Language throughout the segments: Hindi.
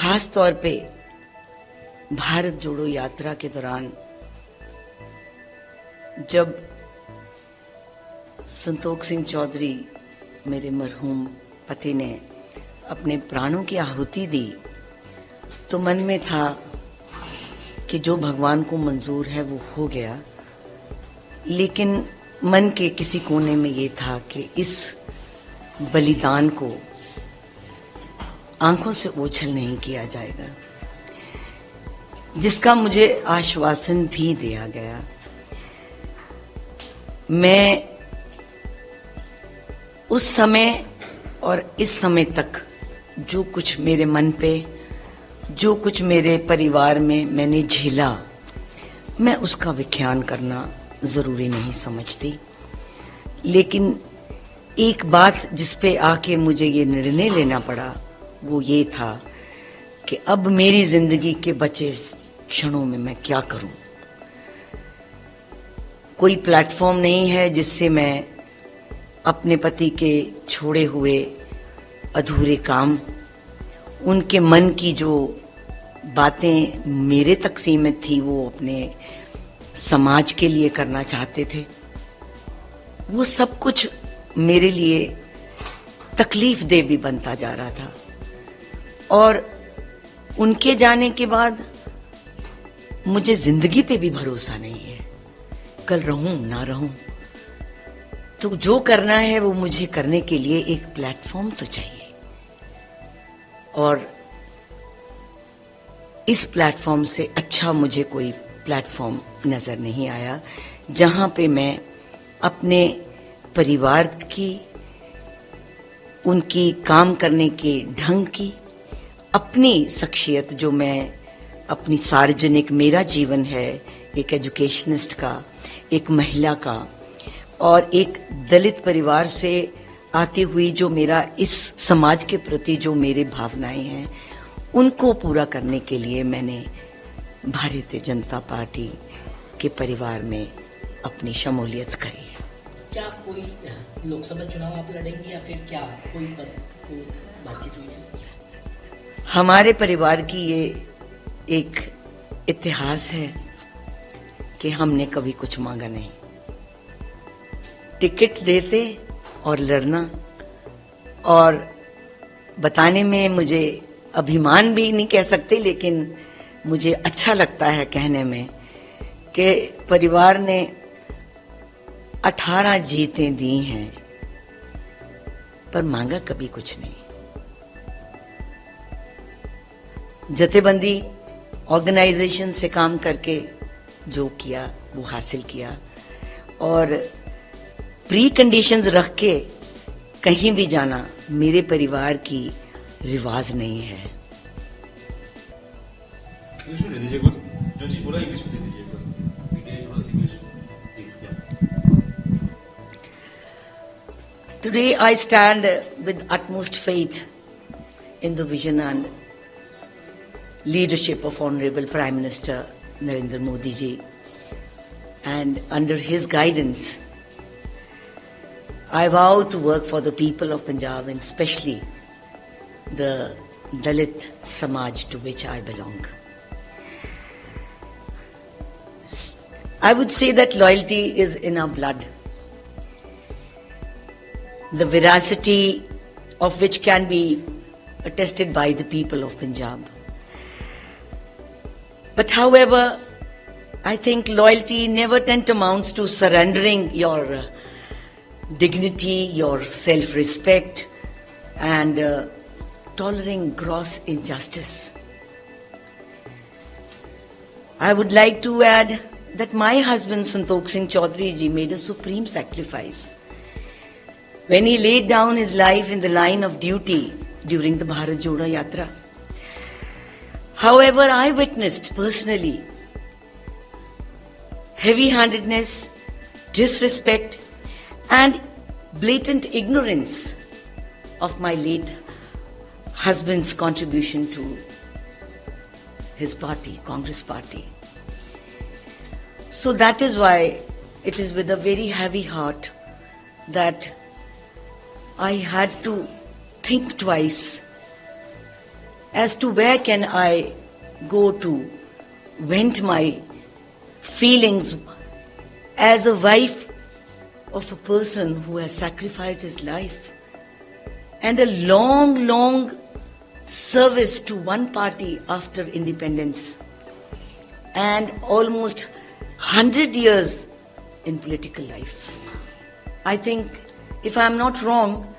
खास तौर पे भारत जोड़ो यात्रा के दौरान जब संतोख सिंह चौधरी मेरे मरहूम पति ने अपने प्राणों की आहुति दी तो मन में था कि जो भगवान को मंजूर है वो हो गया, लेकिन मन के किसी कोने में ये था कि इस बलिदान को आंखों से ओझल नहीं किया जाएगा, जिसका मुझे आश्वासन भी दिया गया। मैं उस समय और इस समय तक जो कुछ मेरे मन पे, जो कुछ मेरे परिवार में मैंने झेला, मैं उसका व्याख्यान करना जरूरी नहीं समझती, लेकिन एक बात जिस पे आके मुझे ये निर्णय लेना पड़ा वो ये था कि अब मेरी जिंदगी के बचे क्षणों में मैं क्या करूं। कोई प्लेटफॉर्म नहीं है जिससे मैं अपने पति के छोड़े हुए अधूरे काम, उनके मन की जो बातें मेरे तक सीमित थी वो अपने समाज के लिए करना चाहते थे, वो सब कुछ मेरे लिए तकलीफ दे भी बनता जा रहा था। और उनके जाने के बाद मुझे जिंदगी पे भी भरोसा नहीं है, कल रहूं ना रहूं, तो जो करना है वो मुझे करने के लिए एक प्लेटफॉर्म तो चाहिए। और इस प्लेटफॉर्म से अच्छा मुझे कोई प्लेटफॉर्म नजर नहीं आया जहां पे मैं अपने परिवार की, उनकी काम करने के ढंग की, अपनी शख्सियत जो मैं अपनी सार्वजनिक, मेरा जीवन है एक एजुकेशनिस्ट का, एक महिला का और एक दलित परिवार से आती हुई जो मेरा इस समाज के प्रति जो मेरे भावनाएं हैं, उनको पूरा करने के लिए मैंने भारतीय जनता पार्टी के परिवार में अपनी शमूलियत करी है। क्या कोई लोकसभा चुनाव आप लड़ेंगी या फिर क्या कोई बातचीत हुई है? हमारे परिवार की ये एक इतिहास है कि हमने कभी कुछ मांगा नहीं। टिकट देते और लड़ना, और बताने में मुझे अभिमान भी नहीं कह सकते, लेकिन मुझे अच्छा लगता है कहने में कि परिवार ने 18 जीतें दी हैं पर मांगा कभी कुछ नहीं। जथेबंदी ऑर्गेनाइजेशन से काम करके जो किया वो हासिल किया, और प्री कंडीशंस रख के कहीं भी जाना मेरे परिवार की रिवाज नहीं है। इंग्लिश में दे दीजिए कुछ, जो चीज बोला इंग्लिश में दे दीजिए कुछ, थोड़ा सा English. Today I stand with utmost faith in the vision and leadership of Honorable Prime Minister Narendra Modi ji, and under his guidance I vow to work for the people of Punjab and especially the Dalit Samaj to which I belong. I would say that loyalty is in our blood, the veracity of which can be attested by the people of Punjab. But however, I think loyalty never tantamounts to surrendering your dignity, your self-respect, and tolerating gross injustice. I would like to add that my husband Santokh Singh Chaudhary ji made a supreme sacrifice when he laid down his life in the line of duty during the Bharat Jodo Yatra. However, I witnessed personally heavy-handedness, disrespect, and blatant ignorance of my late husband's contribution to his party, Congress party. So that is why it is with a very heavy heart that I had to think twice as to where can I go to vent my feelings as a wife of a person who has sacrificed his life and a long, long service to one party after independence and almost 100 years in political life. I think, if I am not wrong,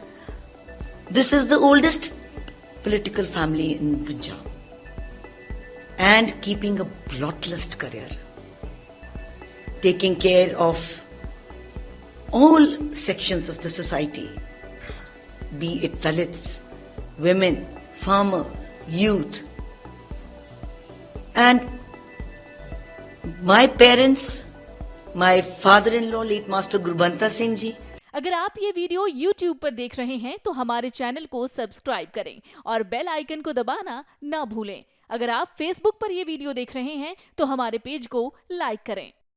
this is the oldest political family in Punjab and keeping a bloodless career, taking care of all sections of the society, be it Dalits, women, farmer, youth. And my parents, my father-in-law, late Master Gurbanta Singh ji, अगर आप ये वीडियो YouTube पर देख रहे हैं तो हमारे चैनल को सब्सक्राइब करें और बेल आइकन को दबाना ना भूलें। अगर आप Facebook पर ये वीडियो देख रहे हैं तो हमारे पेज को लाइक करें।